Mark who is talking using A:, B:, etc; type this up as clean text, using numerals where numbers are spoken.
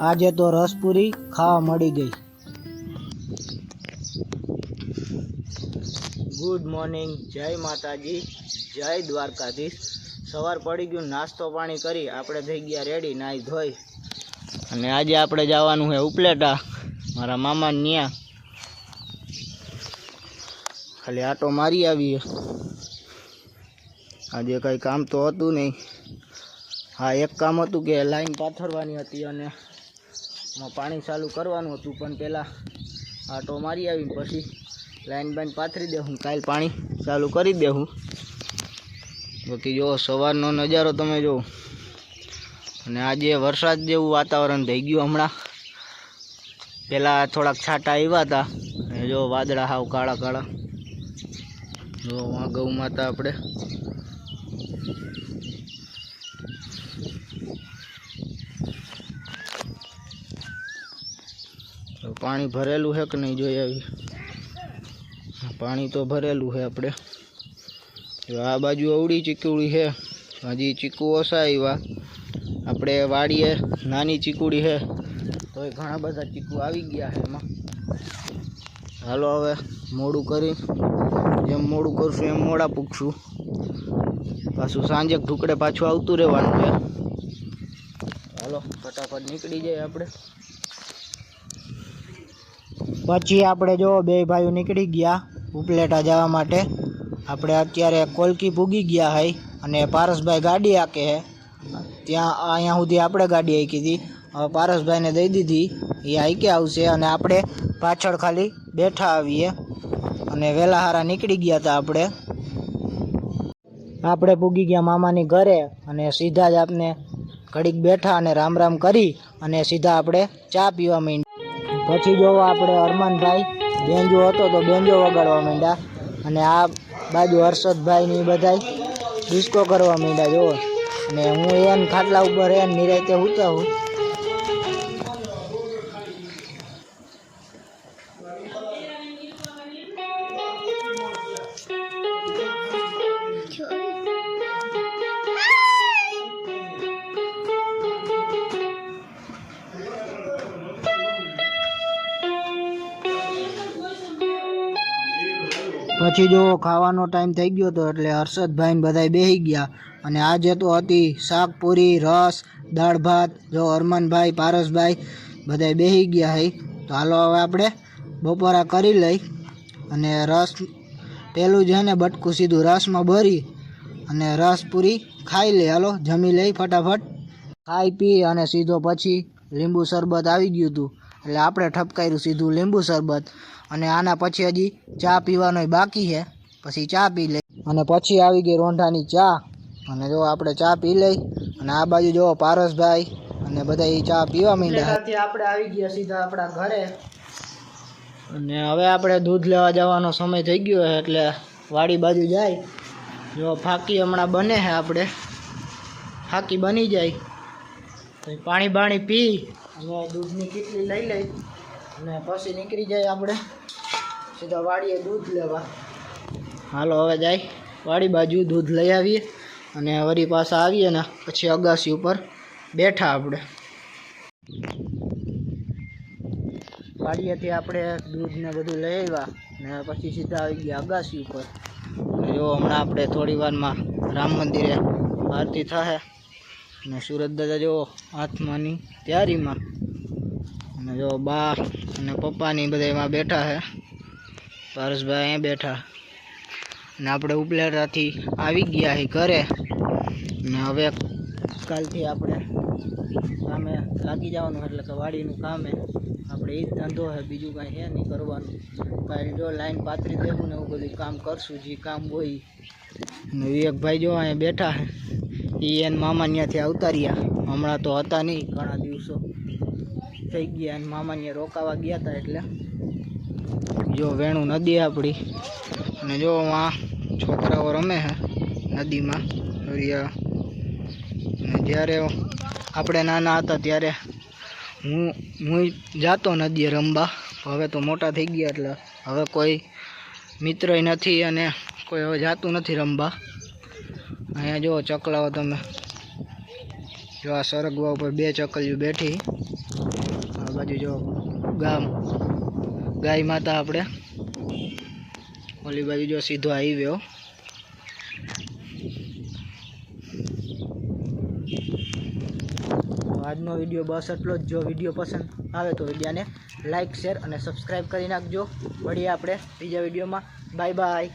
A: આજે તો રસપુરી ખાવા મળી ગઈ। ગુડ મોર્નિંગ, જય માતાજી, જય દ્વારકાધીશ। સવાર પડી ગયું, નાસ્તો પાણી કરી આપણે થઈ ગયા રેડી નાઈ ધોઈ। અને આજે આપણે જવાનું છે ઉપલેટા મારા મામા ન્યા, ખાલી આટો મારી આવીએ। આજે કઈ કામ તો હતું નહીં। હા, એક કામ હતું કે લાઈન પાથરવાની હતી અને પાણી ચાલુ કરવાનું હતું, પણ પહેલાં આટો મારી આવીને પછી લાઈન પાથરી દેવું, કાલ પાણી ચાલુ કરી દેવું। બાકી જો સવારનો નજારો તમે જો, અને આજે વરસાદ જેવું વાતાવરણ થઈ ગયું। હમણાં પહેલાં થોડાક છાંટા આવ્યા હતા, અને જો વાદળા હાવ કાળા કાળા। જો ગૌ માતા આપણે પાણી ભરેલું છે કે નહીં જોઈ આવી। પાણી તો ભરેલું છે આપણે। આ બાજુ અવળી ચીકુડી છે, હજી ચીકુ ઓછા આવ્યા। આપણે વાડીએ નાની ચીકુડી છે તો એ ઘણા બધા ચીકુ આવી ગયા છે એમાં। હાલો હવે મોડું કરી, જેમ મોડું કરશું એમ મોડા પૂગશું। પાછું સાંજે ઢુકડે પાછું આવતું રહેવાનું છે। હાલો ફટાફટ નીકળી જાય આપણે। પછી આપણે જો બે ભાઈઓ નીકળી ગયા ઉપલેટા જવા માટે। આપણે અત્યારે કોલકી પૂગી ગયા હઈ, અને પારસભાઈ ગાડી હાકે છે ત્યાં। અહીંયા સુધી આપણે ગાડી હાકી હતી, હવે પારસભાઈને દઈ દીધી, એ હાઈકે આવશે અને આપણે પાછળ ખાલી બેઠા આવીએ। અને વહેલા હારા નીકળી ગયા હતા આપણે પૂગી ગયા મામાની ઘરે, અને સીધા જ આપણે ઘડીક બેઠા અને રામ રામ કરી અને સીધા આપણે ચા પીવા માંડ્યા। પછી જો આપણે અરમાનભાઈ બેન્જો હતો તો બેન્જો વગાડવા માંડ્યા, અને આ બાજુ હર્ષદભાઈ ની બધા ડિસ્કો કરવા માંડ્યા જો। અને હું એને ખાટલા ઉપર એને નિરાયતે ઉતા હું। પછી જો ખાવાનો ટાઈમ થઈ ગયો હતો એટલે હર્ષદભાઈ ને બધા બેસી ગયા। અને આજે તો હતી શાક પૂરી, રસ, દાળ ભાત। જો અરમાનભાઈ, પારસભાઈ બધા બેસી ગયા હઈ। તો હાલો હવે આપણે બપોરા કરી લઈ, અને રસ પેલું છે ને બટકું સીધું રસમાં ભરી અને રસ પૂરી ખાઈ લઈ। હાલો જમી લઈ ફટાફટ, ખાઈ પી અને સીધો પછી લીંબુ શરબત આવી ગયું હતું એટલે આપણે ઠપકાર્યું સીધું લીંબુ શરબત। અને આના પછી હજી ચા પીવાનો બાકી છે, પછી ચા પી લઈ। અને પછી આવી ગઈ રોંઢાની ચા, અને જો આપણે ચા પી લઈ। અને આ બાજુ જો પારસભાઈ અને બધા એ ચા પીવા માંડ્યા। આપણે આવી ગયા સીધા આપણા ઘરે, અને હવે આપણે દૂધ લેવા જવાનો સમય થઈ ગયો છે એટલે વાડી બાજુ જાય। જો ફાકી હમણાં બને છે, આપણે ફાકી બની જાય પાણી બાણી પી અને દૂધની કીટલી લઈ લઈ, અને પછી નીકળી જાય આપણે સીધા વાડીએ દૂધ લેવા। હાલો હવે જાય વાડી બાજુ દૂધ લઈ આવીએ, અને વળી પાછા આવીએ ને પછી અગાસી ઉપર બેઠા આપણે। વાડીએથી આપણે દૂધ ને બધું લઈ આવ્યા, ને પછી સીધા આવી ગયા અગાસી ઉપર। જો હમણાં આપણે થોડી વારમાં રામ મંદિરે આરતી થશે, અને સુરત દાદા જો હાથમાંની તૈયારીમાં, અને જો બા અને પપ્પાની બધા એમાં બેઠા છે, પારસભાઈ અહીંયા બેઠા। અને આપણે ઉપલેટાથી આવી ગયા છે ઘરે, અને હવે કાલથી આપણે કામે લાગી જવાનું, એટલે કે વાડીનું કામે આપણે એ જ ધંધો છે, બીજું કાંઈ છે નહીં કરવાનું। કાંઈ જો લાઈન પાથરી દેવું ને એવું બધું કામ કરશું જે કામ હોય। અને વિવેકભાઈ જો અહીંયા બેઠા છે, એ એને મામા ત્યાંથી આવતા રહ્યા, હમણાં તો હતા નહીં, ઘણા દિવસો થઈ ગયા, અને મામા ત્યાં રોકાવા ગયા હતા એટલે જો વેણું નદી આપણી। અને જો આ છોકરાઓ રમે છે નદીમાં દરિયા। અને જ્યારે આપણે નાના હતા ત્યારે હું જાતો નદીએ રમવા, હવે તો મોટા થઈ ગયા એટલે હવે કોઈ મિત્રય નથી અને કોઈ હવે જાતું નથી રમવા। અહીંયા જો ચકલાઓ તમે, જો આ સરગવા ઉપર બે ચકલીઓ બેઠી, આ બાજુ જો ગામ ગાય માતા આપણે, ઓલી બાજુ જો સીધો હાઈવે. આજનો વિડીયો બસ એટલો જ. જો વિડીયો પસંદ આવે તો વિડીયોને લાઇક શેર અને સબસ્ક્રાઈબ કરી નાખજો. મળીએ આપણે બીજા વિડીયોમાં. Bye bye.